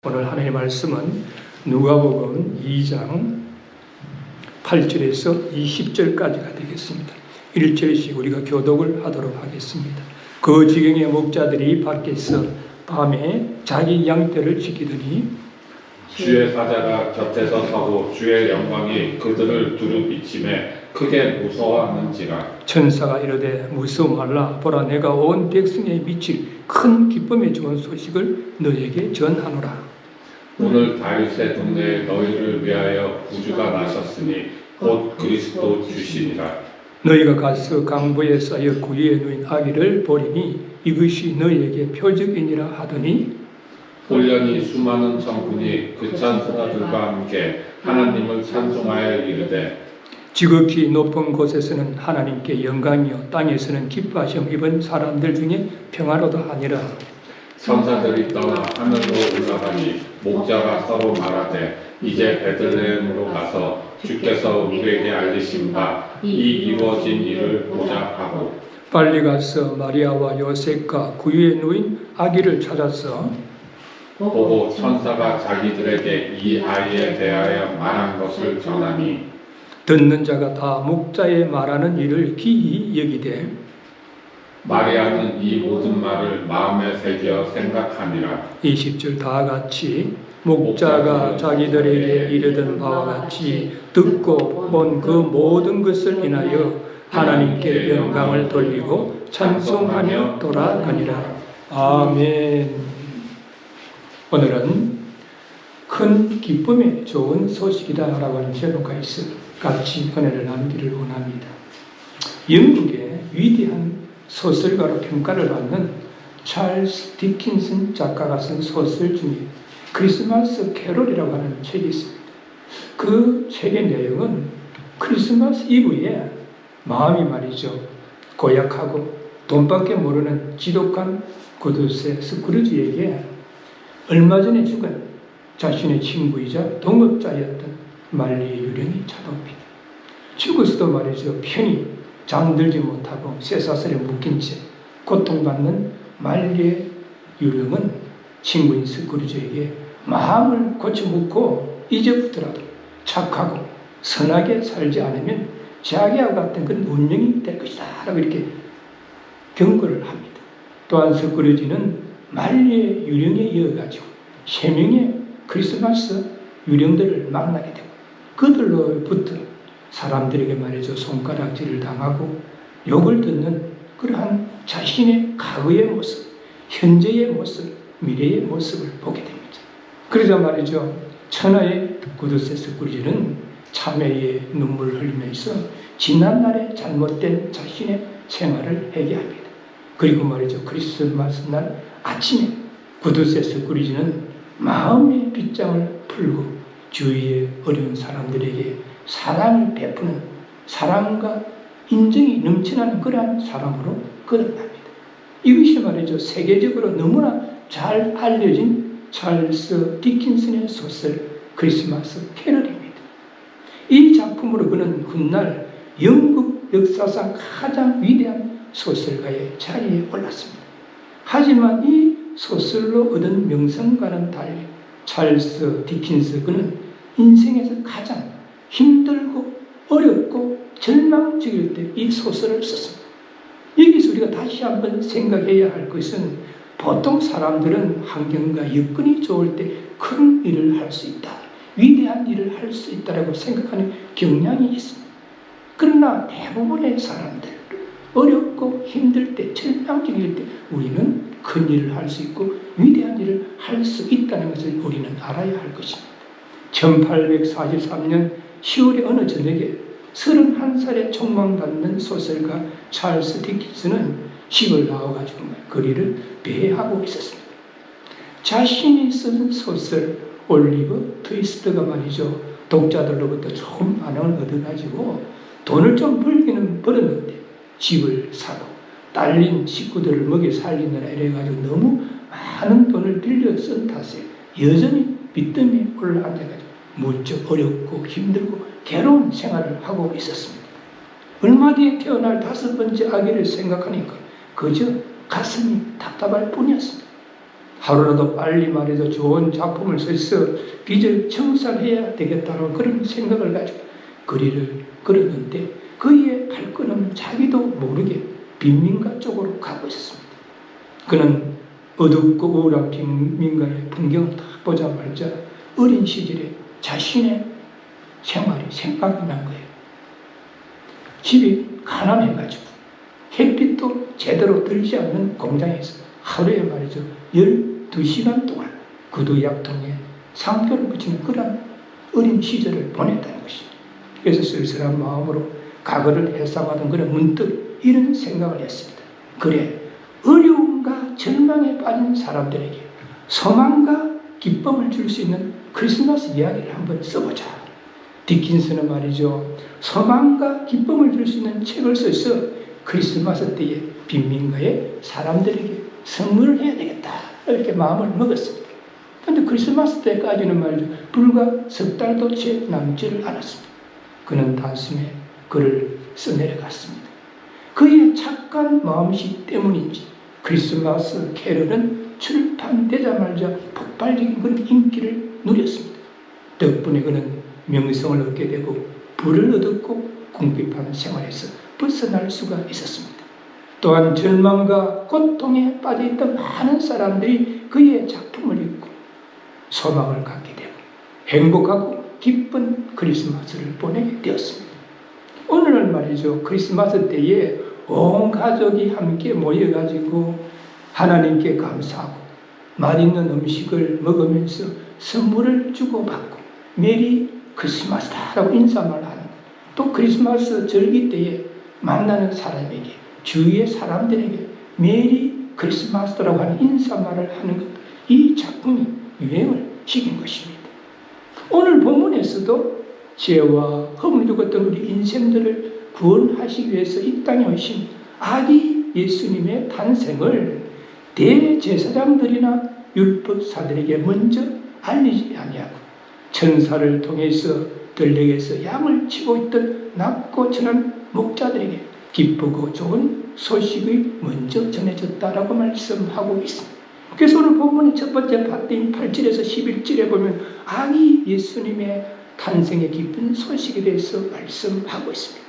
오늘 하나님의 말씀은 누가복음 2장 8절에서 20절까지가 되겠습니다. 1절씩 우리가 교독을 하도록 하겠습니다. 그 지경의 목자들이 밖에서 밤에 자기 양떼를 지키더니 주의 사자가 곁에서 서고 주의 영광이 그들을 두루 비침에 크게 무서워하는지라. 천사가 이르되 무서워 말라. 보라, 내가 온 백성에 미칠 큰 기쁨의 좋은 소식을 너에게 전하노라. 오늘 다윗의 동네에 너희를 위하여 구주가 나셨으니 곧 그리스도 주시니라. 너희가 가서 강보에 쌓여 구유에 누인 아기를 보리니 이것이 너희에게 표적이니라 하더니 올연히 수많은 천군이 그 천사들과 함께 하나님을 찬송하여 이르되 지극히 높은 곳에서는 하나님께 영광이요 땅에서는 기뻐하심 입은 사람들 중에 평화로다 하니라. 천사들이 떠나 하늘로 올라가니 목자가 서로 말하되 이제 베들레헴으로 가서 주께서 우리에게 알리신 바 이 이루어진 일을 보자 하고 빨리 가서 마리아와 요셉과 구유에 누인 아기를 찾아서 보고 천사가 자기들에게 이 아이에 대하여 말한 것을 전하니 듣는 자가 다 목자의 말하는 일을 기이 여기되 마리아는 이 모든 말을 마음에 새겨 생각하니라. 20절 다 같이 목자가 자기들에게 이르던 바와 같이 듣고 본 그 모든 것을 인하여 하나님께 영광을 돌리고 찬송하며 돌아가니라. 아멘. 오늘은 큰 기쁨의 좋은 소식이다라고 하는 제목에서 같이 은혜를 나누기를 원합니다. 영국의 위대한 소설가로 평가를 받는 찰스 디킨슨 작가가 쓴 소설 중에 크리스마스 캐롤이라고 하는 책이 있습니다. 그 책의 내용은 크리스마스 이브에 마음이 말이죠, 고약하고 돈밖에 모르는 지독한 구두쇠 스크루지에게 얼마 전에 죽은 자신의 친구이자 동업자였던 말리의 유령이 찾아옵니다. 죽어서도 말이죠, 편히 잠들지 못하고 쇠사슬에 묶인 채 고통받는 말리의 유령은 친구인 스크루지에게 마음을 고쳐묻고 이제부터라도 착하고 선하게 살지 않으면 자기와 같은 그런 운명이 될 것이다 라고 이렇게 경고를 합니다. 또한 스크루지는 말리의 유령에 이어가지고 3명의 크리스마스 유령들을 만나게 되고 그들로부터 사람들에게 말이죠, 손가락질을 당하고 욕을 듣는 그러한 자신의 과거의 모습, 현재의 모습, 미래의 모습을 보게 됩니다. 그러자 말이죠, 천하의 구두쇠 스크루지는 참회의 눈물을 흘리면서 지난날의 잘못된 자신의 생활을 회개합니다. 그리고 말이죠, 크리스마스 날 아침에 구두쇠 스크루지는 마음의 빗장을 풀고 주위의 어려운 사람들에게 사랑을 베푸는 사랑과 인정이 넘쳐나는 그러한 사람으로 거듭납니다. 이것이 말이죠, 세계적으로 너무나 잘 알려진 찰스 디킨슨의 소설 크리스마스 캐럴입니다. 이 작품으로 그는 훗날 영국 역사상 가장 위대한 소설가의 자리에 올랐습니다. 하지만 이 소설로 얻은 명성과는 달리 찰스 디킨스 그는 인생에서 가장 힘들고 어렵고 절망적일 때 이 소설을 썼습니다. 여기서 우리가 다시 한번 생각해야 할 것은 보통 사람들은 환경과 여건이 좋을 때 큰 일을 할 수 있다, 위대한 일을 할 수 있다라고 생각하는 경향이 있습니다. 그러나 대부분의 사람들 어렵고 힘들 때, 절망적일 때 우리는 큰 일을 할 수 있고 위대한 일을 할 수 있다는 것을 우리는 알아야 할 것입니다. 1843년 10월의 어느 저녁에 31살에 총망받는 소설가 찰스 디킨슨은 집을 나와가지고 거리를 배회하고 있었습니다. 자신이 쓴 소설 올리브 트위스트가 말이죠, 독자들로부터 좋은 반응을 얻어가지고 돈을 좀 벌기는 벌었는데 집을 사고 딸린 식구들을 먹여 살리느라 이래가지고 너무 많은 돈을 빌려 쓴 탓에 여전히 빚더미에 올라앉아가지고 무척 어렵고 힘들고 괴로운 생활을 하고 있었습니다. 얼마 뒤에 태어날 5번째 아기를 생각하니까 그저 가슴이 답답할 뿐이었습니다. 하루라도 빨리 말해서 좋은 작품을 써서 빚을 청산해야 되겠다는 그런 생각을 가지고 거리를 걸었는데 그의 발걸음은 자기도 모르게 빈민가 쪽으로 가고 있었습니다. 그는 어둡고 우울한 빈민가의 풍경을 딱 보자마자 어린 시절에 자신의 생활이 생각이 난 거예요. 집이 가난해가지고 햇빛도 제대로 들지 않는 공장에서 하루에 말이죠 12시간 동안 구두약통에 상표를 붙이는 그런 어린 시절을 보냈다는 것입니다. 그래서 쓸쓸한 마음으로 과거를 회상하던 그런 문득 이런 생각을 했습니다. 그래, 어려움과 절망에 빠진 사람들에게 소망과 기쁨을 줄 수 있는 크리스마스 이야기를 한번 써보자. 디킨스는 말이죠, 소망과 기쁨을 줄 수 있는 책을 써서 크리스마스 때에 빈민가의 사람들에게 선물을 해야 되겠다 이렇게 마음을 먹었습니다. 그런데 크리스마스 때까지는 말이죠 불과 석 달도 채 남지를 않았습니다. 그는 단숨에 글을 써내려갔습니다. 그의 착한 마음씨 때문인지 크리스마스 캐럴은 출판되자마자 폭발적인 그런 인기를 누렸습니다. 덕분에 그는 명성을 얻게 되고 부를 얻었고 궁핍한 생활에서 벗어날 수가 있었습니다. 또한 절망과 고통에 빠져있던 많은 사람들이 그의 작품을 읽고 소망을 갖게 되고 행복하고 기쁜 크리스마스를 보내게 되었습니다. 오늘날 말이죠, 크리스마스 때에 온 가족이 함께 모여가지고 하나님께 감사하고 맛있는 음식을 먹으면서 선물을 주고받고 메리 크리스마스다라고 인사말 하는 것. 또 크리스마스 절기 때에 만나는 사람에게 주위의 사람들에게 메리 크리스마스라고 하는 인사말을 하는 것. 이 작품이 유행을 시킨 것입니다. 오늘 본문에서도 죄와 허물 죽었던 우리 인생들을 구원하시기 위해서 이 땅에 오신 아기 예수님의 탄생을 대제사장들이나 율법사들에게 먼저 알리지 아니하고 천사를 통해서 들녘에서 양을 치고 있던 낮고 천한 목자들에게 기쁘고 좋은 소식이 먼저 전해졌다라고 말씀하고 있습니다. 그래서 오늘 본문의 첫 번째 파트인 8절에서 11절에 보면 아기 예수님의 탄생의 기쁜 소식에 대해서 말씀하고 있습니다.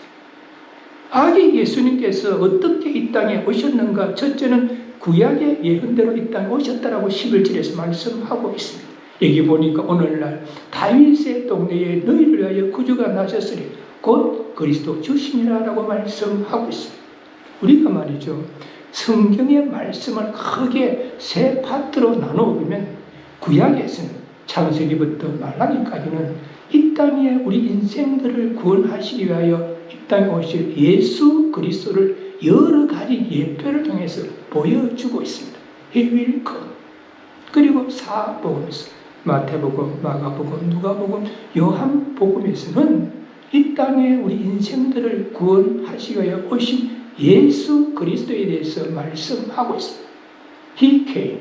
아기 예수님께서 어떻게 이 땅에 오셨는가? 첫째는 구약의 예언대로 이 땅에 오셨다라고 11절에서 말씀하고 있습니다. 여기 보니까 오늘날 다윗의 동네에 너희를 위하여 구주가 나셨으니 곧 그리스도 주시니라라고 말씀하고 있습니다. 우리가 말이죠, 성경의 말씀을 크게 세 파트로 나누어 보면 구약에서는 창세기부터 말라기까지는 이 땅에 우리 인생들을 구원하시기 위하여 이 땅에 오실 예수 그리스도를 여러 가지 예표를 통해서 보여주고 있습니다. He will come. 그리고 사복음에서 마태복음, 마가복음, 누가복음, 요한복음에서는 이 땅에 우리 인생들을 구원하시기 위하여 오신 예수 그리스도에 대해서 말씀하고 있습니다. He came.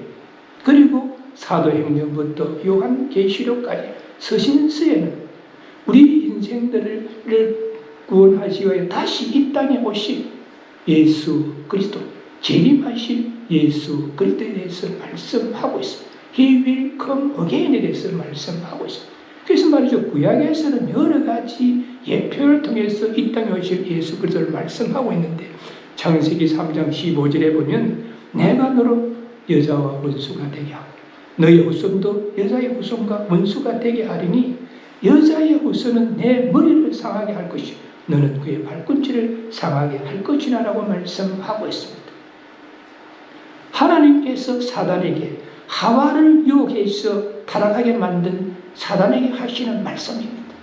그리고 사도행전부터 요한계시록까지 서신서에는 우리 인생들을 구원하시기 위하여 다시 이 땅에 오신 예수 그리스도, 재림하실 예수 그리스도에 대해서 말씀하고 있습니다. He will come again에 대해서 말씀하고 있습니다. 그래서 말이죠, 구약에서는 여러 가지 예표를 통해서 이 땅에 오실 예수 그리스도를 말씀하고 있는데 창세기 3장 15절에 보면 내가 너로 여자와 원수가 되게 하고 너의 후손도 여자의 후손과 원수가 되게 하리니 여자의 후손은 내 머리를 상하게 할 것이요 너는 그의 발꿈치를 상하게 할 것이라고 말씀하고 있습니다. 하나님께서 사단에게 하와를 유혹해서 타락하게 만든 사단에게 하시는 말씀입니다.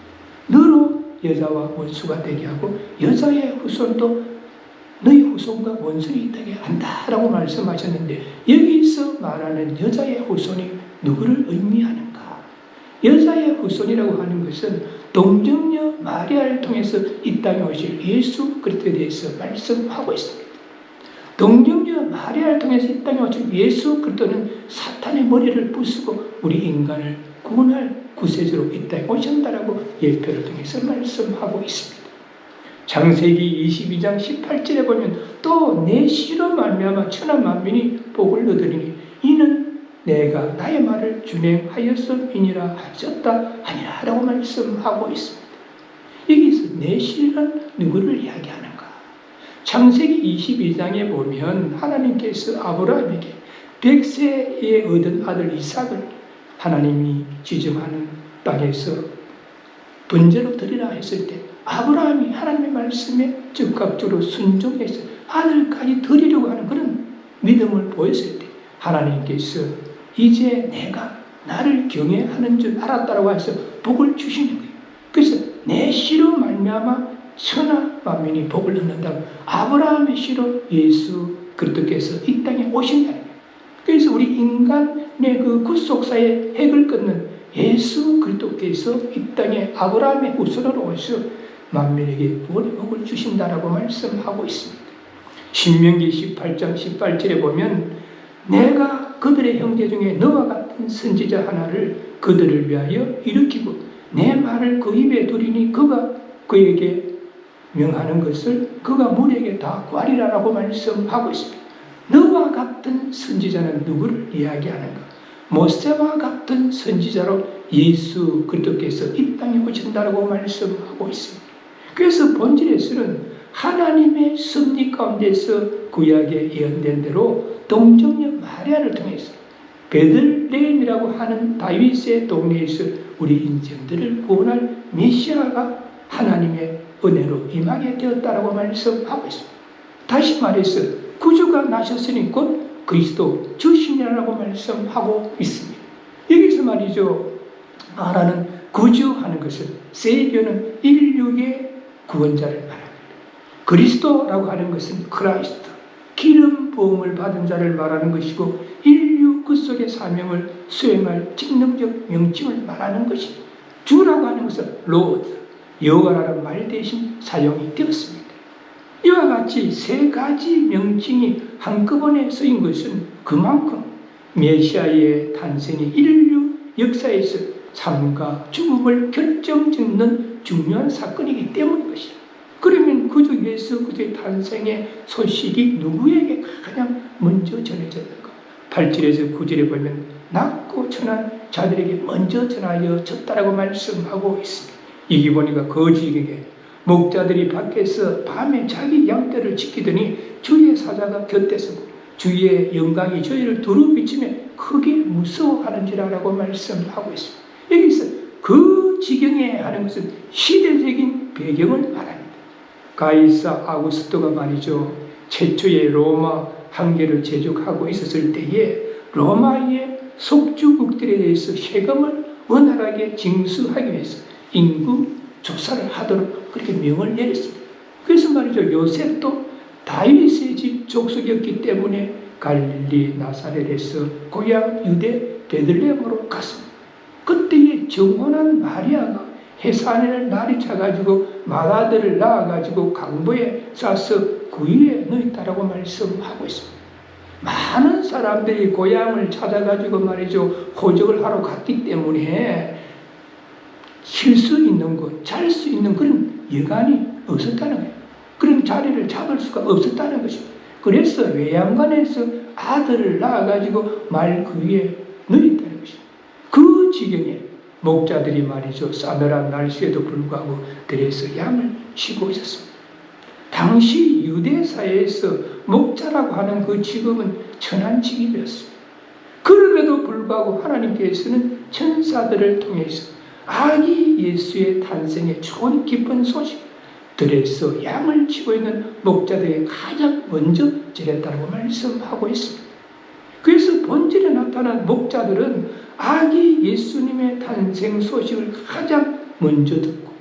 너로 여자와 원수가 되게 하고 여자의 후손도 너희 후손과 원수이 되게 한다라고 말씀하셨는데 여기서 말하는 여자의 후손이 누구를 의미하는가? 여자의 후손이라고 하는 것은 동정녀 마리아를 통해서 이 땅에 오실 예수 그리스도에 대해서 말씀하고 있습니다. 동정녀 마리아를 통해서 이 땅에 오실 예수 그리스도는 사탄의 머리를 부수고 우리 인간을 구원할 구세주로 이 땅에 오신다라고 예표를 통해서 말씀하고 있습니다. 창세기 22장 18절에 보면 또 내 씨로 말미암아 천하 만민이 복을 얻으리니 이는 내가 나의 말을 준행하였음이니라 하셨다 하니라 라고 말씀하고 있습니다. 여기서 내실은 누구를 이야기하는가? 창세기 22장에 보면 하나님께서 아브라함에게 100세에 얻은 아들 이삭을 하나님이 지정하는 땅에서 번제로 드리라 했을 때 아브라함이 하나님의 말씀에 즉각적으로 순종해서 아들까지 드리려고 하는 그런 믿음을 보였을 때 하나님께서 이제 내가 나를 경외하는 줄 알았다라고 해서 복을 주시는 거예요. 그래서 내 씨로 말미암아 천하 만민이 복을 얻는다고 아브라함의 씨로 예수 그리스도께서 이 땅에 오신다는 거예요. 그래서 우리 인간의 그 구속사의 핵을 끊는 예수 그리스도께서 이 땅에 아브라함의 후손으로 오셔 만민에게 구원의 복을 주신다라고 말씀하고 있습니다. 신명기 18장 18절에 보면 내가 그들의 형제 중에 너와 같은 선지자 하나를 그들을 위하여 일으키고 내 말을 그 입에 두리니 그가 그에게 명하는 것을 그가 무리에게 다 구하리라라고 말씀하고 있습니다. 너와 같은 선지자는 누구를 이야기하는가? 모세와 같은 선지자로 예수 그리스도께서 이 땅에 오신다라고 말씀하고 있습니다. 그래서 본질에서는 하나님의 섭리 가운데서 구약에 예언된 대로 동정녀 마리아를 통해서 베들레헴이라고 하는 다윗의 동네에서 우리 인생들을 구원할 메시아가 하나님의 은혜로 임하게 되었다라고 말씀하고 있습니다. 다시 말해서 구주가 나셨으니 곧 그리스도 주시냐라고 말씀하고 있습니다. 여기서 말이죠. 말하는 구주하는 것은 세이비어는 인류의 구원자를 말합니다. 그리스도라고 하는 것은 크라이스트, 기름 부음을 받은 자를 말하는 것이고 인류 그 속의 사명을 수행할 직능적 명칭을 말하는 것입니다. 주라고 하는 것은 로드, 여호와라는 말 대신 사용이 되었습니다. 이와 같이 세 가지 명칭이 한꺼번에 쓰인 것은 그만큼 메시아의 탄생이 인류 역사에서 삶과 죽음을 결정짓는 중요한 사건이기 때문인 것이다. 그러면 구주 예수 그리스도의 탄생의 소식이 누구에게 가장 먼저 전해졌는가? 8절에서 9절에 보면 낮고 천한 자들에게 먼저 전하여졌다라고 말씀하고 있습니다. 이기 보니까 거지에게 목자들이 밖에서 밤에 자기 양떼를 지키더니 주의 사자가 곁에 서고 주의 영광이 저희를 두루 비치며 크게 무서워하는지라라고 말씀하고 있습니다. 여기서 그 지경에 하는 것은 시대적인 배경을 말합니다. 가이사 아구스토가 말이죠. 최초의 로마 황제를 제적하고 있었을 때에 로마의 속주국들에 대해서 세금을 원활하게 징수하기 위해서 인구 조사를 하도록 그렇게 명을 내렸습니다. 그래서 말이죠. 요셉도 다윗의 집 족속이었기 때문에 갈릴리 나사렛에서 고향 유대 베들레헴으로 갔습니다. 그때의 정혼한 마리아가 해산을 날이 차가지고 맏아들을 낳아가지고 강보에 싸서 구유에 넣었다라고 말씀하고 있습니다. 많은 사람들이 고향을 찾아가지고 말이죠. 호적을 하러 갔기 때문에 쉴 수 있는 곳, 잘 수 있는 그런 여간이 없었다는 거예요. 그런 자리를 잡을 수가 없었다는 것입니다. 그래서 외양간에서 아들을 낳아가지고 말 구유에 넣었다는 것입니다. 그 지경에 목자들이 말이죠. 싸늘한 날씨에도 불구하고 들에서 양을 치고 있었습니다. 당시 유대사회에서 목자라고 하는 그 직업은 천한 직업이었습니다. 그럼에도 불구하고 하나님께서는 천사들을 통해서 아기 예수의 탄생의 좋은 기쁜 소식 들에서 양을 치고 있는 목자들에게 가장 먼저 전했다고 말씀하고 있습니다. 그래서 본질에 나타난 목자들은 아기 예수님의 탄생 소식을 가장 먼저 듣고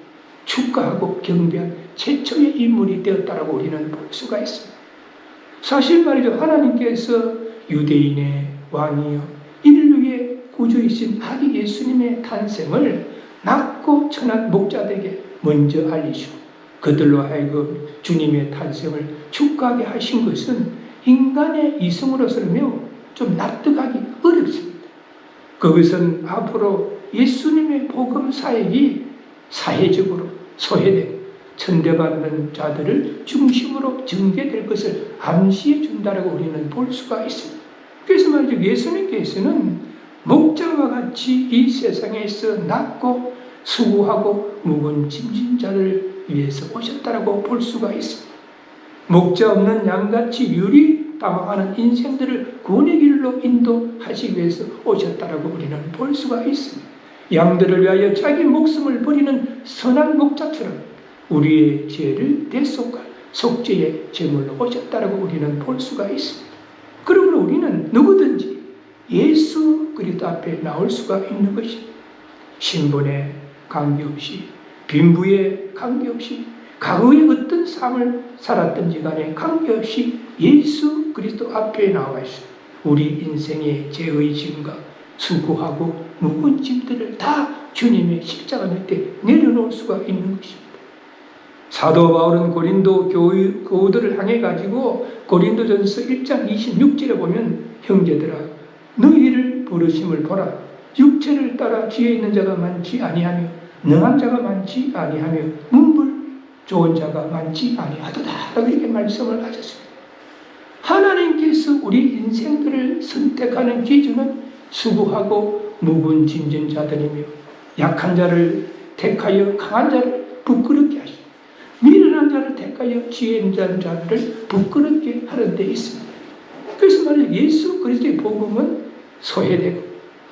축하하고 경배한 최초의 인물이 되었다라고 우리는 볼 수가 있습니다. 사실 말이죠. 하나님께서 유대인의 왕이요 인류의 구주이신 아기 예수님의 탄생을 낮고 천한 목자들에게 먼저 알리시고 그들로 하여금 주님의 탄생을 축하하게 하신 것은 인간의 이성으로서는 매우 좀 납득하기 어렵습니다. 그것은 앞으로 예수님의 복음 사역이 사회적으로 소외되고 천대받는 자들을 중심으로 전개될 것을 암시해 준다라고 우리는 볼 수가 있습니다. 그래서 말이죠. 예수님께서는 목자와 같이 이 세상에서 낮고 수고하고 무거운 짐진 자를 위해서 오셨다라고 볼 수가 있습니다. 목자 없는 양같이 유리 당황하는 인생들을 구원의 길로 인도하시기 위해서 오셨다라고 우리는 볼 수가 있습니다. 양들을 위하여 자기 목숨을 버리는 선한 목자처럼 우리의 죄를 대속할 속죄의 제물로 오셨다라고 우리는 볼 수가 있습니다. 그러므로 우리는 누구든지 예수 그리스도 앞에 나올 수가 있는 것입니다. 신분에 관계없이, 빈부에 관계없이, 과거의 어떤 삶을 살았든지 간에 관계없이 예수 그리스도 앞에 나와 있습니다. 우리 인생의 죄의 짐과 수고하고 무거운 짐들을 다 주님의 십자가 밑에 내려놓을 수가 있는 것입니다. 사도 바울은 고린도 교우들을 향해 가지고 고린도전서 1장 26절에 보면 형제들아 너희를 부르심을 보라. 육체를 따라 지혜 있는 자가 많지 아니하며 능한 자가 많지 아니하며 문불 좋은 자가 많지 아니하도다 라고 이렇게 말씀을 하셨습니다. 하나님께서 우리 인생들을 선택하는 기준은 수고하고 무거운 짐진 자들이며 약한 자를 택하여 강한 자를 부끄럽게 하시고 미련한 자를 택하여 지혜 있는 자들을 부끄럽게 하는 데 있습니다. 그래서 말이죠. 예수 그리스도의 복음은 소외되고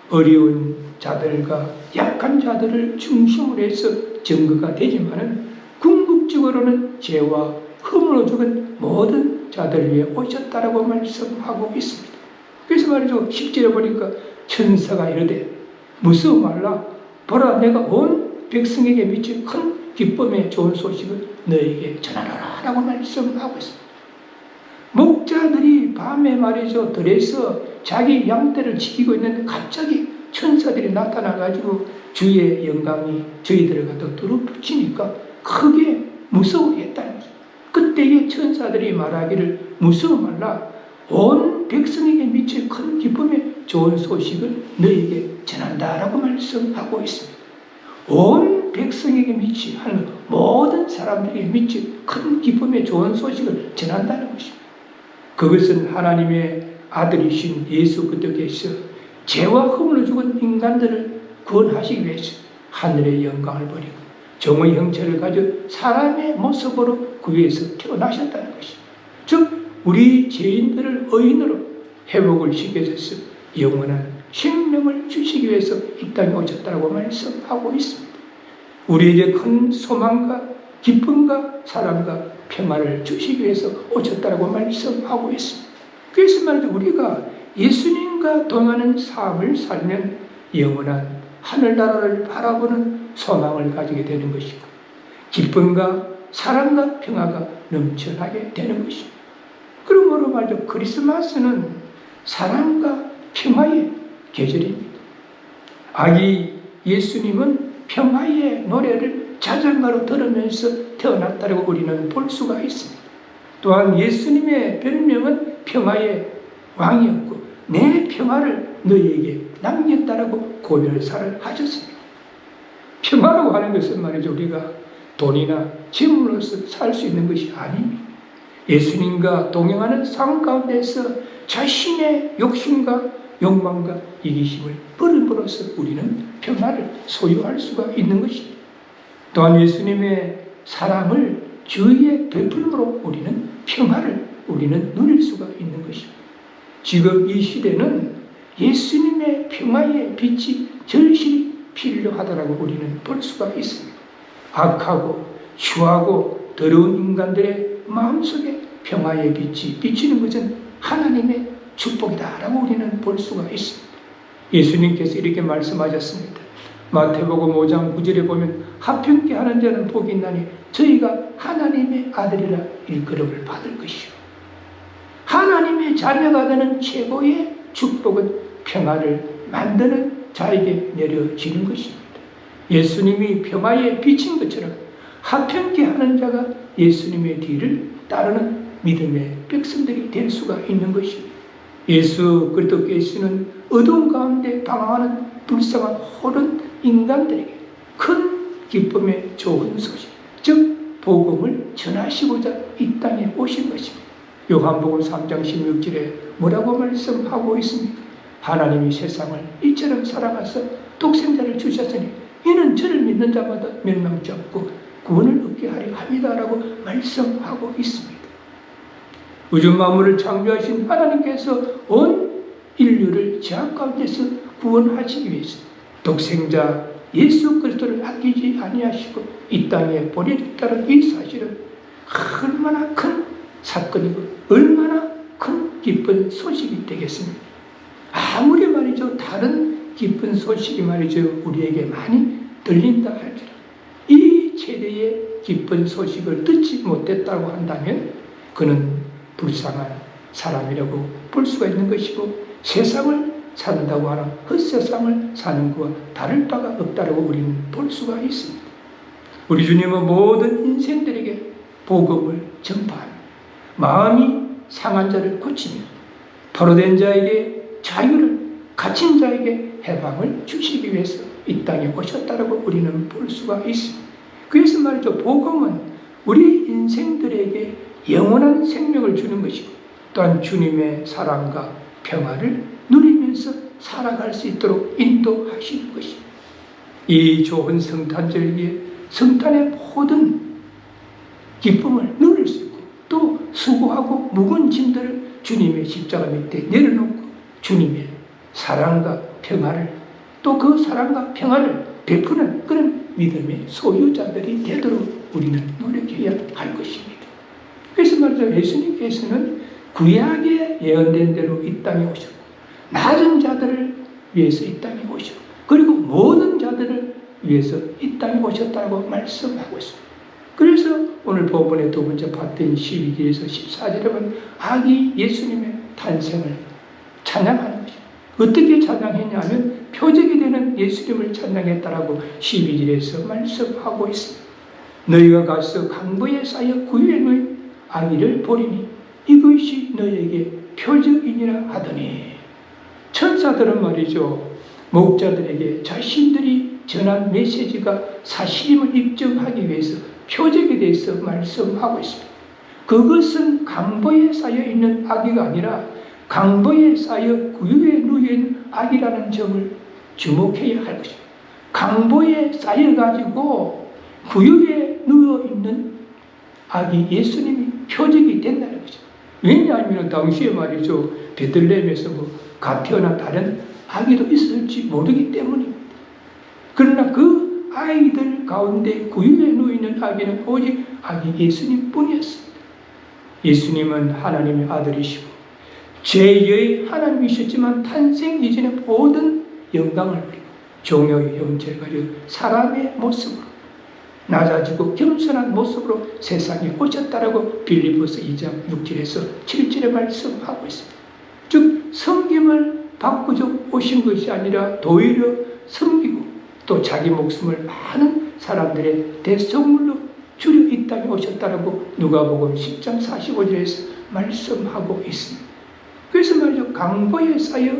어려운 자들과 약한 자들을 중심으로 해서 증거가 되지만은 궁극적으로는 죄와 흠으로 죽은 모든 자들 위해 오셨다라고 말씀하고 있습니다. 그래서 말이죠. 10절에 보니까 천사가 이르되 무서워 말라. 보라 내가 온 백성에게 미친 큰 기쁨의 좋은 소식을 너에게 전하노라 라고 말씀하고 있습니다. 목자들이 밤에 말이죠. 들에서 자기 양떼를 지키고 있는데 갑자기 천사들이 나타나가지고 주의 영광이 저희들을 갖다 두루붙이니까 크게 무서워했다는 거죠. 그때의 천사들이 말하기를 무서워 말라. 온 백성에게 미칠 큰 기쁨의 좋은 소식을 너에게 전한다라고 말씀하고 있습니다. 온 백성에게 미치 하는 모든 사람들에게 미칠 큰 기쁨의 좋은 소식을 전한다는 것입니다. 그것은 하나님의 아들이신 예수 그리스도께서 죄와 흠으로 죽은 인간들을 구원하시기 위해서 하늘의 영광을 버리고 정의 형체를 가져 사람의 모습으로 그 위에서 태어나셨다는 것입니다. 즉 우리 죄인들을 의인으로 회복을 시켜줘서 영원한 생명을 주시기 위해서 이 땅에 오셨다고 말씀하고 있습니다. 우리에게 큰 소망과 기쁨과 사랑과 평화를 주시기 위해서 오셨다고 말씀하고 있습니다. 그래서 말이죠. 우리가 예수님과 동하는 삶을 살면 영원한 하늘나라를 바라보는 소망을 가지게 되는 것이고 기쁨과 사랑과 평화가 넘쳐나게 되는 것입니다. 그러므로 말이죠. 크리스마스는 사랑과 평화의 계절입니다. 아기 예수님은 평화의 노래를 자장가로 들으면서 태어났다고 우리는 볼 수가 있습니다. 또한 예수님의 별명은 평화의 왕이었고 내 평화를 너희에게 남겼다라고 고별사를 하셨습니다. 평화라고 하는 것은 말이죠. 우리가 돈이나 재물로서 살 수 있는 것이 아닙니다. 예수님과 동행하는 삶 가운데서 자신의 욕심과 욕망과 이기심을 버림으로써 우리는 평화를 소유할 수가 있는 것입니다. 또한 예수님의 사랑을 주위에 베풀므로 우리는 평화를 우리는 누릴 수가 있는 것입니다. 지금 이 시대는 예수님의 평화의 빛이 절실히 필요하다고 우리는 볼 수가 있습니다. 악하고 추하고 더러운 인간들의 마음속에 평화의 빛이 비치는 것은 하나님의 축복이다라고 우리는 볼 수가 있습니다. 예수님께서 이렇게 말씀하셨습니다. 마태복음 5장 9절에 보면 합평케 하는 자는 복이 있나니 저희가 하나님의 아들이라 일컬음을 받을 것이요. 하나님의 자녀가 되는 최고의 축복은 평화를 만드는 자에게 내려지는 것입니다. 예수님이 평화에 비친 것처럼 합평케 하는 자가 예수님의 뒤를 따르는 믿음의 백성들이 될 수가 있는 것입니다. 예수 그리스도께서는 어두운 가운데 방황하는 불쌍한 홀은 인간들에게 큰 기쁨의 좋은 소식, 즉 복음을 전하시고자 이 땅에 오신 것입니다. 요한복음 3장 16절에 뭐라고 말씀하고 있습니까? 하나님이 세상을 이처럼 사랑하사 독생자를 주셨으니 이는 저를 믿는 자마다 멸망치 없고 구원을 얻게 하려 함이다라고 말씀하고 있습니다. 우주 만물을 창조하신 하나님께서 온 인류를 죄악 가운데서 구원하시기 위해서 독생자 예수 그리스도를 아끼지 아니하시고 이 땅에 보내줬다는 이 사실은 얼마나 큰 사건이고 얼마나 큰 기쁜 소식이 되겠습니까? 아무리 말이죠 다른 기쁜 소식이 말이죠 우리에게 많이 들린다 할지라도 이 최대의 기쁜 소식을 듣지 못했다고 한다면 그는 불쌍한 사람이라고 볼 수가 있는 것이고 세상을 산다고 하는 헛세상을 사는 것과 다를 바가 없다고 우리는 볼 수가 있습니다. 우리 주님은 모든 인생들에게 복음을 전파하며 마음이 상한 자를 고치며 포로된 자에게 자유를, 갇힌 자에게 해방을 주시기 위해서 이 땅에 오셨다고 우리는 볼 수가 있습니다. 그래서 말이죠 복음은 우리 인생들에게 영원한 생명을 주는 것이고 또한 주님의 사랑과 평화를 누리면서 살아갈 수 있도록 인도하시는 것입니다. 이 좋은 성탄절기에 성탄의 모든 기쁨을 누릴 수 있고 또 수고하고 무거운 짐들을 주님의 십자가 밑에 내려놓고 주님의 사랑과 평화를 또 그 사랑과 평화를 베푸는 그런 믿음의 소유자들이 되도록 우리는 노력해야 할 것입니다. 그래서 말이죠 예수님께서는 구약에 예언된 대로 이 땅에 오셨고 낮은 자들을 위해서 이 땅에 오셨고 그리고 모든 자들을 위해서 이 땅에 오셨다고 말씀하고 있습니다. 그래서 오늘 본문의 두 번째 파트인 12절에서 14절에 보면 아기 예수님의 탄생을 찬양하는 것입니다. 어떻게 찬양했냐면 표적이 되는 예수님을 찬양했다라고 12절에서 말씀하고 있습니다. 너희가 가서 강보에 쌓여 구유에 놓인 아기를 보리니 이것이 너희에게 표적이니라 하더니 천사들은 말이죠 목자들에게 자신들이 전한 메시지가 사실임을 입증하기 위해서 표적에 대해서 말씀하고 있습니다. 그것은 강보에 쌓여있는 아기가 아니라 강보에 쌓여 구유에 누인 아기라는 점을 주목해야 할 것입니다. 강보에 쌓여가지고 구유에 누워있는 아기 예수님이 표적이 된다는 거죠. 왜냐하면 당시에 말이죠 베들레헴에서 갓 태어난 다른 아기도 있을지 모르기 때문입니다. 그러나 그 아이들 가운데 구유에 누워있는 아기는 오직 아기 예수님뿐이었습니다. 예수님은 하나님의 아들이시고 제2의 하나님이셨지만 탄생 이전에 모든 영광을 누리고 종의 형체를 가지고 사람의 모습으로 낮아지고 겸손한 모습으로 세상에 오셨다라고 빌립보서 2장 6절에서 7절에 말씀하고 있습니다. 즉 섬김을 받고자 오신 것이 아니라 도리어 섬기고 또 자기 목숨을 많은 사람들의 대속물로 주려 이 땅에 오셨다라고 누가복음 10장 45절에서 말씀하고 있습니다. 그래서 말이죠 강보에 쌓여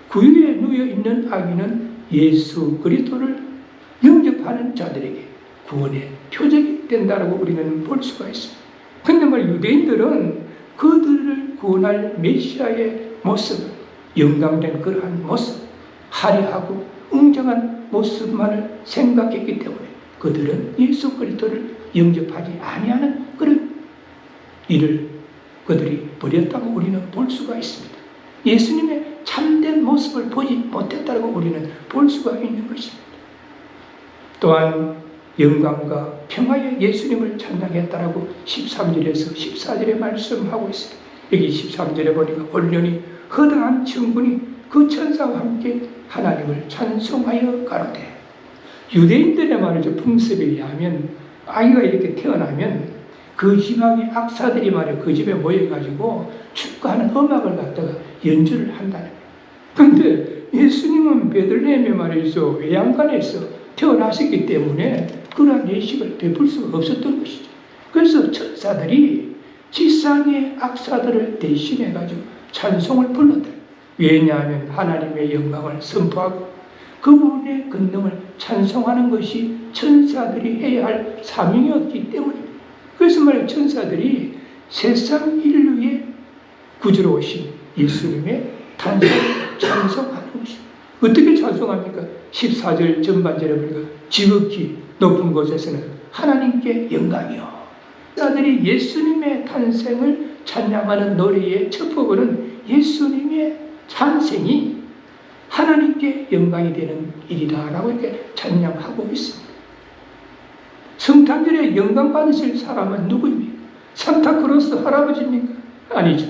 구유에 누워 있는 아기는 예수 그리스도를 영접하는 자들에게 구원의 표적이 된다라고 우리는 볼 수가 있습니다. 그런데 말 유대인들은 그들을 구원할 메시아의 모습, 영광된 그러한 모습, 화려하고 웅장한 모습만을 생각했기 때문에 그들은 예수 그리스도를 영접하지 아니하는 그런 일을 그들이 벌였다고 우리는 볼 수가 있습니다. 예수님의 참된 모습을 보지 못했다고 우리는 볼 수가 있는 것입니다. 또한 영광과 평화의 예수님을 찬양했다라고 13절에서 14절에 말씀하고 있습니다. 여기 13절에 보니까 온전히 허다한 천군이 그 천사와 함께 하나님을 찬송하여 가로되 유대인들의 말이죠 풍습에 의하면 아이가 이렇게 태어나면 그 지방의 악사들이 말이야 그 집에 모여가지고 축구하는 음악을 갖다가 연주를 한다는 거예요. 그런데 예수님은 베들레헴에 말이죠 외양간에서 태어나셨기 때문에 그러한 예식을 베풀 수가 없었던 것이죠. 그래서 천사들이 지상의 악사들을 대신해가지고 찬송을 불렀다. 왜냐하면 하나님의 영광을 선포하고 그분의 권능을 찬송하는 것이 천사들이 해야 할 사명이었기 때문입니다. 그래서 말이야 천사들이 세상 인류의 구주로 오신 예수님의 탄생을 찬송하는 것입니다. 어떻게 찬송합니까? 14절 전반절에 보니까 지극히 높은 곳에서는 하나님께 영광이요. 사람들이 예수님의 탄생을 찬양하는 노래의 첫 부분은 예수님의 탄생이 하나님께 영광이 되는 일이다 라고 이렇게 찬양하고 있습니다. 성탄절에 영광 받으실 사람은 누구입니까? 산타크로스 할아버지입니까? 아니죠.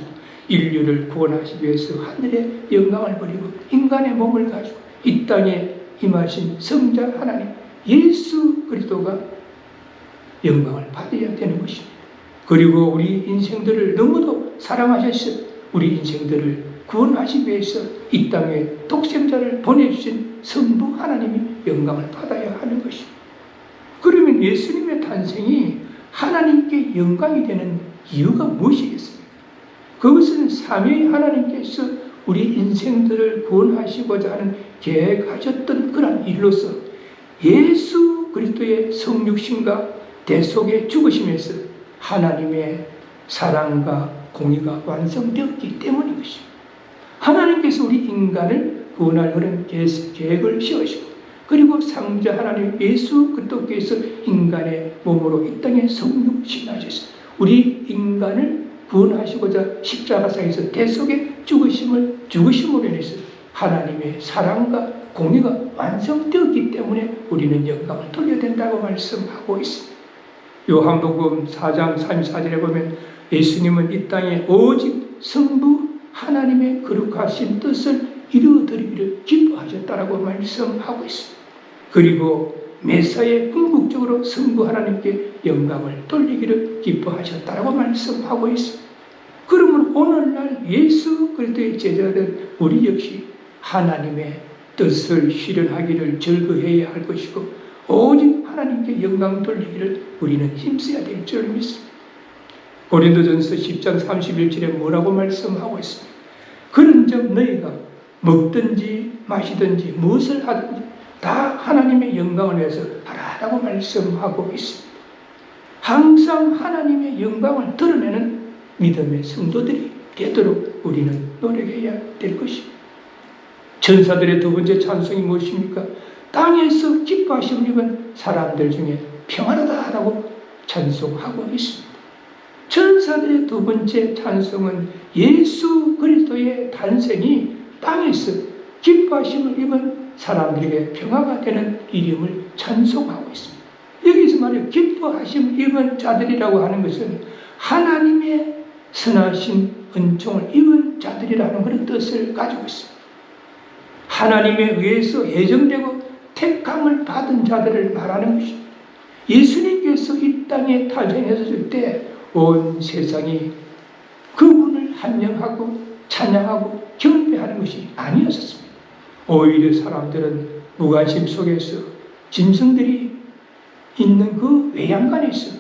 인류를 구원하시기 위해서 하늘의 영광을 버리고 인간의 몸을 가지고 이 땅에 임하신 성자 하나님 예수 그리스도가 영광을 받아야 되는 것입니다. 그리고 우리 인생들을 너무도 사랑하셔서 우리 인생들을 구원하시기 위해서 이 땅에 독생자를 보내주신 성부 하나님이 영광을 받아야 하는 것입니다. 그러면 예수님의 탄생이 하나님께 영광이 되는 이유가 무엇이겠습니까? 그것은 삼위 하나님께서 우리 인생들을 구원하시고자 하는 계획하셨던 그런 일로서 예수 그리스도의 성육신과 대속의 죽으심에서 하나님의 사랑과 공의가 완성되었기 때문인 것입니다. 하나님께서 우리 인간을 구원할 그런 계획을 세우시고 그리고 상자 하나님 예수 그리스도께서 인간의 몸으로 이 땅에 성육신하셔서 우리 인간을 구원하시고자 십자가상에서 대속의 죽으심으로 인해서 하나님의 사랑과 공의가 완성되었기 때문에 우리는 영광을 돌려야 된다고 말씀하고 있습니다. 요한복음 4장 34절에 보면 예수님은 이 땅에 오직 성부 하나님의 거룩하신 뜻을 이루어드리기를 기뻐하셨다라고 말씀하고 있습니다. 그리고 메사에 궁극적으로 성부 하나님께 영광을 돌리기를 기뻐하셨다라고 말씀하고 있습니다. 그러면 오늘날 예수 그리스도의 제자된 우리 역시 하나님의 뜻을 실현하기를 즐거워해야 할 것이고 오직 하나님께 영광 돌리기를 우리는 힘써야 될 줄 믿습니다. 고린도전서 10장 31절에 뭐라고 말씀하고 있습니까? 그런즉 너희가 먹든지 마시든지 무엇을 하든지 다 하나님의 영광을 위해서 하라라고 말씀하고 있습니다. 항상 하나님의 영광을 드러내는 믿음의 성도들이 되도록 우리는 노력해야 될 것입니다. 천사들의 두 번째 찬송이 무엇입니까? 땅에서 기뻐하심을 입은 사람들 중에 평안하다라고 찬송하고 있습니다. 천사들의 두 번째 찬송은 예수 그리스도의 탄생이 땅에서 기뻐하심을 입은 사람들에게 평화가 되는 이름을 찬송하고 있습니다. 여기서 말해요. 기뻐하심을 입은 자들이라고 하는 것은 하나님의 선하신 은총을 입은 자들이라는 그런 뜻을 가지고 있습니다. 하나님에 의해서 예정되고 택함을 받은 자들을 말하는 것입니다. 예수님께서 이 땅에 탄생하셨을 때 온 세상이 그분을 환영하고 찬양하고 경배하는 것이 아니었습니다. 오히려 사람들은 무관심 속에서 짐승들이 있는 그 외양간에서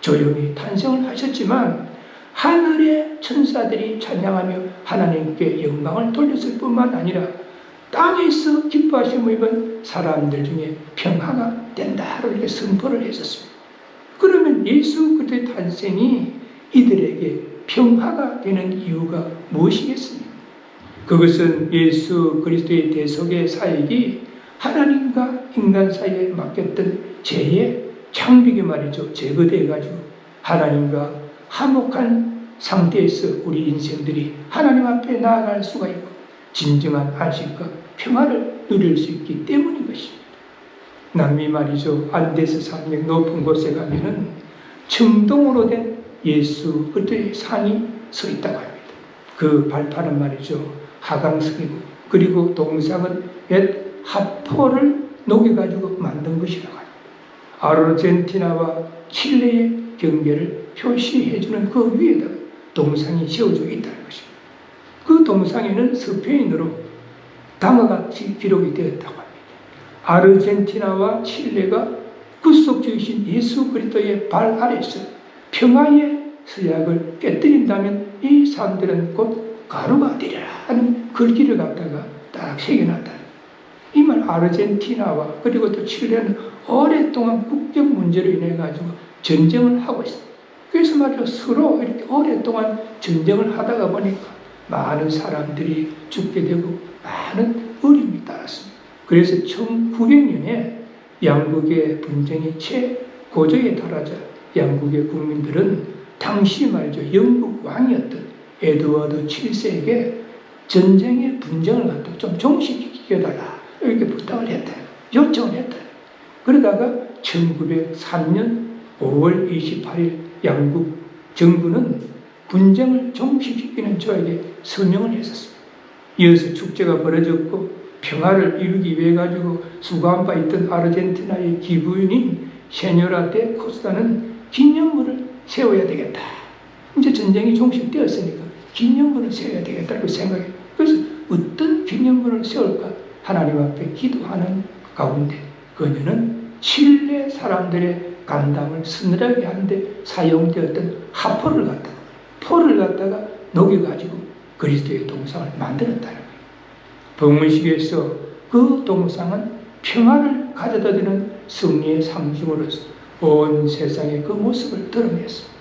조용히 탄생을 하셨지만 하늘의 천사들이 찬양하며 하나님께 영광을 돌렸을 뿐만 아니라 땅에서 기뻐하심을 입은 사람들 중에 평화가 된다고 이렇게 선포를 했었습니다. 그러면 예수 그리스도의 탄생이 이들에게 평화가 되는 이유가 무엇이겠습니까? 그것은 예수 그리스도의 대속의 사역이 하나님과 인간 사이에 맡겼던 죄의 창비기 말이죠. 제거되어가지고 하나님과 화목한 상태에서 우리 인생들이 하나님 앞에 나아갈 수가 있고 진정한 안식과 평화를 누릴 수 있기 때문인 것입니다. 남미 말이죠. 안데스 산맥 높은 곳에 가면은 청동으로 된 예수 그리스도의 상이 서 있다고 합니다. 그 발판은 말이죠. 하강석이고 그리고 동상은 옛 합포를 녹여가지고 만든 것이라고 합니다. 아르헨티나와 칠레의 경계를 표시해주는 그 위에다가 동상이 세워져 있다는 것입니다. 그 동상에는 스페인어로 다음과 같이 기록이 되었다고 합니다. 아르헨티나와 칠레가 구속주이신 예수 그리스도의 발 아래서 평화의 서약을 깨뜨린다면 이 사람들은 곧 가루가 되리라 하는 글귀를 갖다가 딱 새겨놨다. 이 말 아르헨티나와 그리고 또 칠레는 오랫동안 국경 문제로 인해 가지고 전쟁을 하고 있습니다. 그래서 말이죠. 서로 이렇게 오랫동안 전쟁을 하다가 보니까 많은 사람들이 죽게 되고 많은 어려움이 따랐습니다. 그래서 1900년에 양국의 분쟁이 최고조에 달하자 양국의 국민들은 당시 말이죠. 영국 왕이었던 에드워드 7세에게 전쟁의 분쟁을 갖다 좀 종식시켜달라 이렇게 부탁을 했다. 요청을 했다. 그러다가 1903년 5월 28일 양국 정부는 분쟁을 종식시키는 조약에 서명을 했었습니다. 이어서 축제가 벌어졌고 평화를 이루기 위해 가지고 수고한 바 있던 아르헨티나의 기부인인 세뇨라 데 코스타는 기념물을 세워야 되겠다. 이제 전쟁이 종식되었으니까 기념물을 세워야 되겠다고 생각해요. 그래서 어떤 기념물을 세울까 하나님 앞에 기도하는 가운데 그녀는 칠레 사람들의 간담을 서늘하게 하는데 사용되었던 포를 갖다가 녹여가지고 그리스도의 동상을 만들었다는 거예요. 봉헌식에서 그 동상은 평화를 가져다 주는 승리의 상징으로서 온 세상에 그 모습을 드러냈습니다.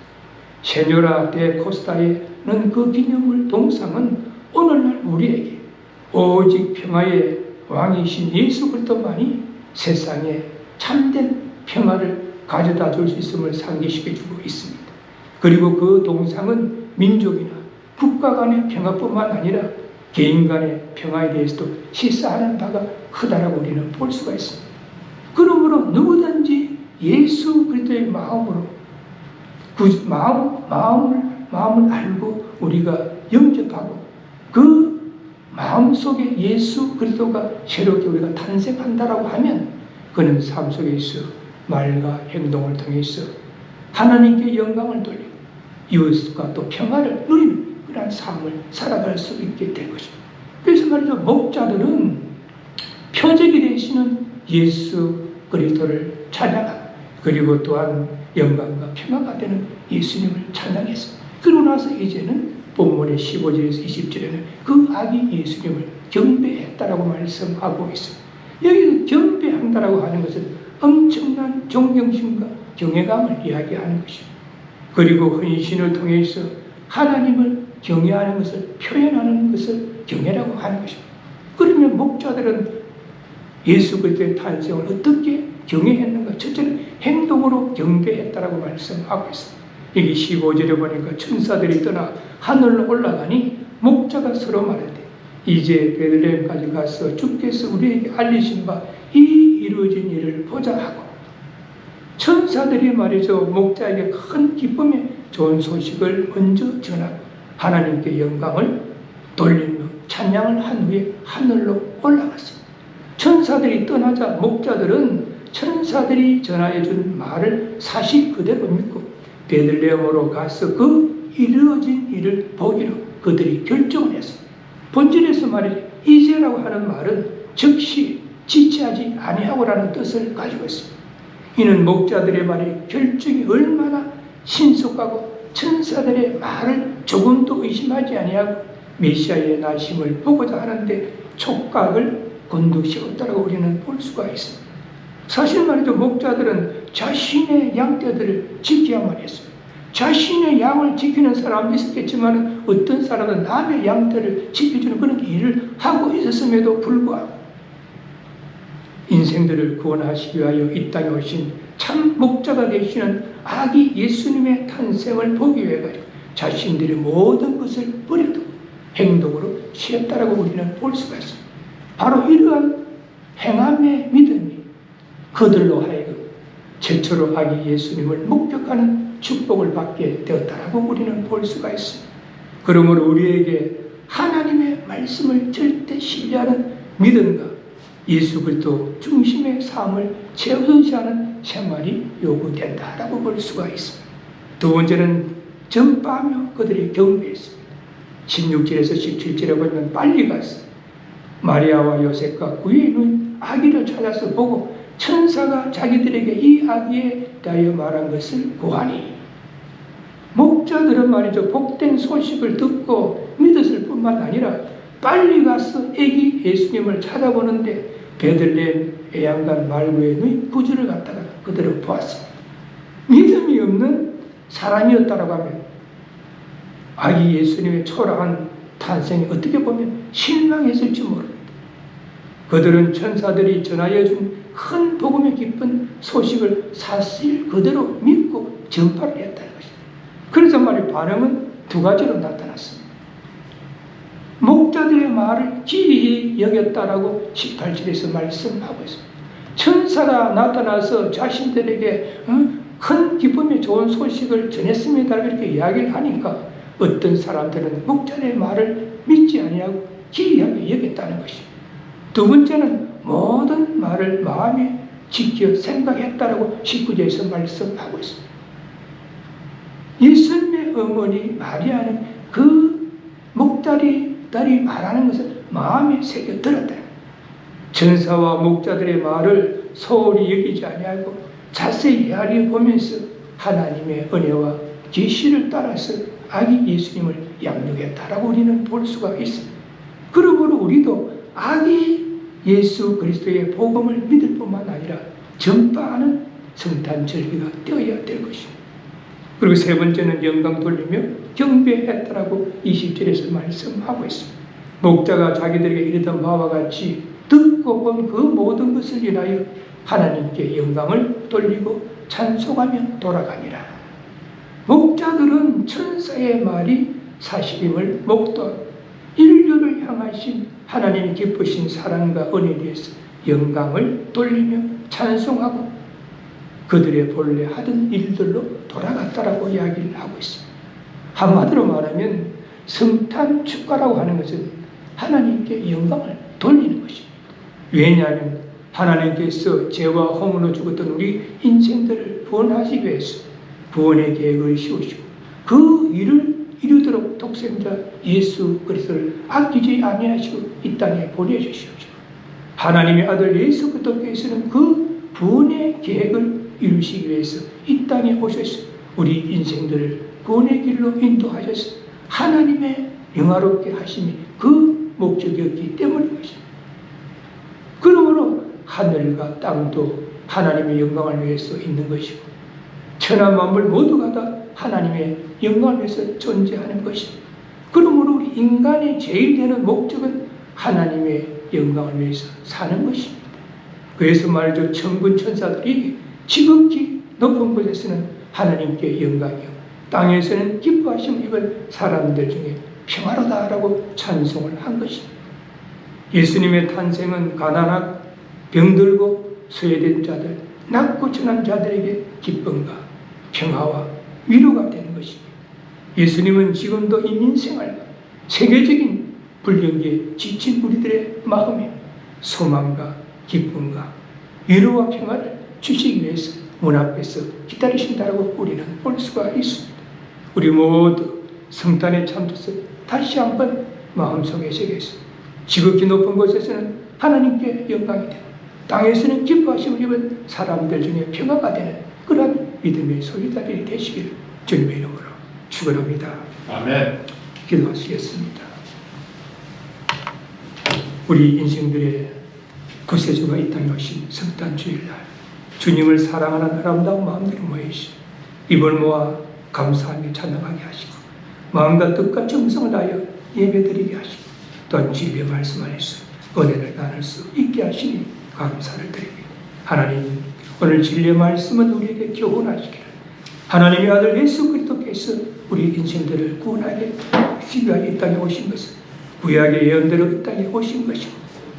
세뇨라 데 코스타에는 그 기념물 동상은 오늘날 우리에게 오직 평화의 왕이신 예수 그리스도만이 세상에 참된 평화를 가져다 줄 수 있음을 상기시켜주고 있습니다. 그리고 그 동상은 민족이나 국가 간의 평화뿐만 아니라 개인 간의 평화에 대해서도 시사하는 바가 크다라고 우리는 볼 수가 있습니다. 그러므로 누구든지 예수 그리스도의 마음으로 마음을 알고 우리가 영접하고 그 마음속에 예수 그리스도가 새롭게 우리가 탄생한다라고 하면 그는 삶 속에 있어 말과 행동을 통해서 하나님께 영광을 돌리고 이웃과 또 평화를 누리는 그런 삶을 살아갈 수 있게 될 것입니다. 그래서 말이죠. 목자들은 표적이 되시는 예수 그리스도를 찬양하고 그리고 또한 영광과 평화가 되는 예수님을 찬양했습니다. 그러고 나서 이제는 본문의 15절에서 20절에는 그 아기 예수님을 경배했다라고 말씀하고 있습니다. 여기서 경배한다라고 하는 것은 엄청난 존경심과 경외감을 이야기하는 것입니다. 그리고 헌신을 통해서 하나님을 경외하는 것을 표현하는 것을 경외라고 하는 것입니다. 그러면 목자들은 예수 그리스도의 탄생을 어떻게 경외했는가? 첫째는 행동으로 경배했다라고 말씀하고 있습니다. 여기 15절에 보니까 천사들이 떠나 하늘로 올라가니 목자가 서로 말하되 이제 베들레헴까지 가서 주께서 우리에게 알리신 바 이 이루어진 일을 보자 하고 천사들이 말이죠. 목자에게 큰 기쁨의 좋은 소식을 먼저 전하고 하나님께 영광을 돌리며 찬양을 한 후에 하늘로 올라갔습니다. 천사들이 떠나자 목자들은 천사들이 전하여 준 말을 사실 그대로 믿고 베들레헴으로 가서 그 이루어진 일을 보기로 그들이 결정을 했습니다. 본질에서 말이죠. 이제라고 하는 말은 즉시 지체하지 아니하고라는 뜻을 가지고 있습니다. 이는 목자들의 말이 결정이 얼마나 신속하고 천사들의 말을 조금도 의심하지 아니하고 메시아의 나심을 보고자 하는데 촉각을 곤두세웠다고 우리는 볼 수가 있습니다. 사실 말이죠. 목자들은 자신의 양떼들을 지켜야만 했습니다. 자신의 양을 지키는 사람도 있었겠지만 어떤 사람은 남의 양떼를 지켜주는 그런 일을 하고 있었음에도 불구하고 인생들을 구원하시기 위하여 이 땅에 오신 참 목자가 되시는 아기 예수님의 탄생을 보기 위해 가지고 자신들의 모든 것을 버려두고 행동으로 취했다라고 우리는 볼 수가 있습니다. 바로 이러한 행함의 믿음이 그들로 하여금 최초로 아기 예수님을 목격하는 축복을 받게 되었다라고 우리는 볼 수가 있습니다. 그러므로 우리에게 하나님의 말씀을 절대 신뢰하는 믿음과 예수 그리스도 중심의 삶을 최우선시하는 생활이 요구된다라고 볼 수가 있습니다. 두 번째는 전파하며 그들이 경배했습니다. 16절에서 17절에 보면 빨리 가서 마리아와 요셉과 그의 누인 아기를 찾아서 보고 천사가 자기들에게 이 아기에 대하여 말한 것을 고하니 목자들은 말이죠. 복된 소식을 듣고 믿었을 뿐만 아니라 빨리 가서 아기 예수님을 찾아보는데 베들레헴 애양간 말구의 누이 구주를 갖다가 그대로 보았습니다. 믿음이 없는 사람이었다라고 하면 아기 예수님의 초라한 탄생이 어떻게 보면 실망했을지 모릅니다. 그들은 천사들이 전하여 준 큰 복음의 기쁜 소식을 사실 그대로 믿고 전파를 했다는 것입니다. 그래서 말이 반응은 두 가지로 나타났습니다. 목자들의 말을 기이히 여겼다라고 18절에서 말씀하고 있습니다. 천사가 나타나서 자신들에게 큰 기쁨의 좋은 소식을 전했습니다. 이렇게 이야기를 하니까 어떤 사람들은 목자들의 말을 믿지 아니하고 기이하게 여겼다는 것입니다. 두 번째는 모든 말을 마음에 지켜 생각했다라고 19절에서 말씀하고 있습니다. 예수님의 어머니 마리아는 그 목자들이 말하는 것을 마음에 새겨 들었다. 천사와 목자들의 말을 소홀히 여기지 아니하고 자세히 헤아려 보면서 하나님의 은혜와 계시를 따라서 아기 예수님을 양육했다라고 우리는 볼 수가 있습니다. 그러므로 우리도 아기 예수 그리스도의 복음을 믿을 뿐만 아니라 전파하는 성탄 절기가 되어야 될 것입니다. 그리고 세 번째는 영광 돌리며 경배했다라고 20절에서 말씀하고 있습니다. 목자가 자기들에게 이르던 바와 같이 듣고 본 그 모든 것을 인하여 하나님께 영광을 돌리고 찬송하며 돌아가니라. 목자들은 천사의 말이 사실임을 목도하고 인류를 향하신 하나님이 기쁘신 사랑과 은혜에 대해서 영광을 돌리며 찬송하고 그들의 본래 하던 일들로 돌아갔다라고 이야기를 하고 있습니다. 한마디로 말하면 성탄 축가라고 하는 것은 하나님께 영광을 돌리는 것입니다. 왜냐하면 하나님께서 죄와 허물로 죽었던 우리 인생들을 구원하시기 위해서 구원의 계획을 세우시고 그 일을 이루도록 독생자 예수 그리스도를 아끼지 아니하시고 이 땅에 보내주시옵시고 하나님의 아들 예수 그리스도께서는 그 구원의 계획을 이루시기 위해서 이 땅에 오셔서 우리 인생들을 구원의 길로 인도하셔서 하나님의 영화롭게 하심이 그 목적이었기 때문인 것입니다. 그러므로 하늘과 땅도 하나님의 영광을 위해서 있는 것이고 천하 만물 모두가 다 하나님의 영광을 위해서 존재하는 것입니다. 그러므로 우리 인간의 제일 되는 목적은 하나님의 영광을 위해서 사는 것입니다. 그래서 말이죠. 천군 천사들이 지극히 높은 곳에서는 하나님께 영광이요 땅에서는 기뻐하심을 입은 사람들 중에 평화로다라고 찬송을 한 것입니다. 예수님의 탄생은 가난하고 병들고 소외된 자들, 낮고 천한 자들에게 기쁨과 평화와 위로가 되는 것입니다. 예수님은 지금도 인민생활과 세계적인 불경기에 지친 우리들의 마음에 소망과 기쁨과 위로와 평화를 주시기 위해서 문 앞에서 기다리신다고 우리는 볼 수가 있습니다. 우리 모두 성탄의 참뜻을 다시 한번 마음속에 새겨서 지극히 높은 곳에서는 하나님께 영광이 되고 땅에서는 기뻐하심을 입은 사람들 중에 평화가 되는 그러한 믿음의 소유자들이 되시기를 주님의 이름으로 축원합니다. 아멘. 기도하시겠습니다. 우리 인생들의 구세주가 이 땅에 오신 성탄 주일날 주님을 사랑하는 아름다운 마음들을 모이시 입을 모아 감사하며 찬양하게 하시고 마음과 뜻과 정성을 다하여 예배드리게 하시고 또한 주님의 말씀 안에서 은혜를 나눌 수 있게 하시니 감사를 드립니다. 하나님, 오늘 진리의 말씀은 우리에게 교훈하시기를 하나님의 아들 예수 그리스도께서 우리 인생들을 구원하게 시비하여 이 땅에 오신 것은 구약의 예언대로 이 땅에 오신 것이고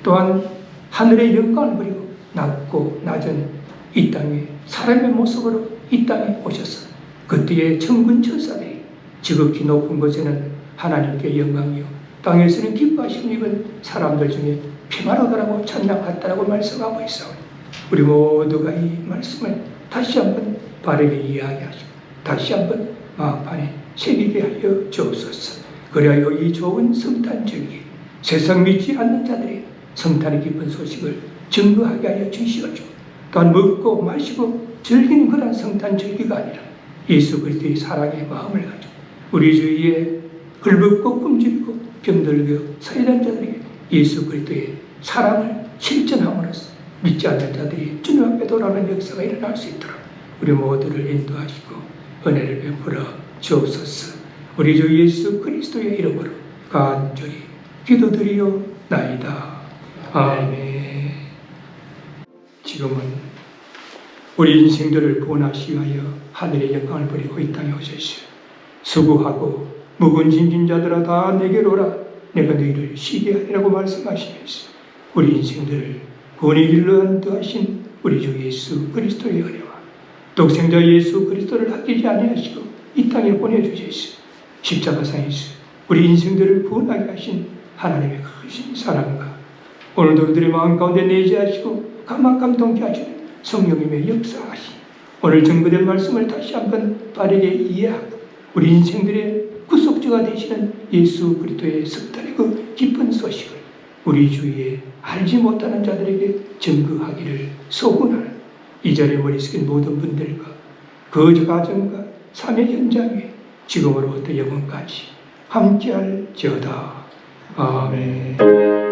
또한 하늘의 영광을 버리고 낮고 낮은 이 땅에 사람의 모습으로 이 땅에 오셔서 그때의 천군 천사들이 지극히 높은 곳에는 하나님께 영광이요 땅에서는 기뻐하심을 입은 사람들 중에 평화로다라고 찬양했다라고 말씀하고 있어요. 우리 모두가 이 말씀을 다시 한번 바르게 이해하시고 다시 한번 마음판에 새기게 하여 주옵소서. 그래야 이 좋은 성탄 절기 세상 믿지 않는 자들이 성탄의 기쁜 소식을 증거하게 하여 주시옵시고 또한 먹고 마시고 즐기는 그런 성탄 절기가 아니라 예수 그리스도의 사랑의 마음을 가지고 우리 주위에 헐벗고 꿈질고 병들고 서해된 자들에게 예수 그리스도의 사랑을 실천함으로써 믿지 않는 자들이 주님 앞에 돌아오는 역사가 일어날 수 있도록 우리 모두를 인도하시고 은혜를 베풀어 주옵소서. 우리 주 예수 그리스도의 이름으로 간절히 기도드리옵나이다. 아멘. 지금은 우리 인생들을 구원하시 위하여 하늘의 영광을 버리고 이 땅에 오셨시오. 수고하고 묵은 짐진 자들아 다 내게로 오라. 내가 너희를 쉬게 하리라고 말씀하시면서 우리 인생들을 구원의 길로 인도하신 우리 주 예수 그리스도의 은혜와 독생자 예수 그리스도를 아끼지 아니하시고 이 땅에 보내주셨시오. 십자가상에서 우리 인생들을 구원하게 하신 하나님의 크신 사랑과 오늘도 그들의 마음 가운데 내재하시고 감동케 하시는 성령님의 역사하신 오늘 증거된 말씀을 다시 한번 바르게 이해하고 우리 인생들의 구속주가 되시는 예수 그리스도의 성탄의 그 기쁜 소식을 우리 주위에 알지 못하는 자들에게 증거하기를 소원하는 이 자리에 머리 숙인 모든 분들과 그 가정과 삶의 현장 위에 지금으로부터 영원까지 함께할지어다. 아멘.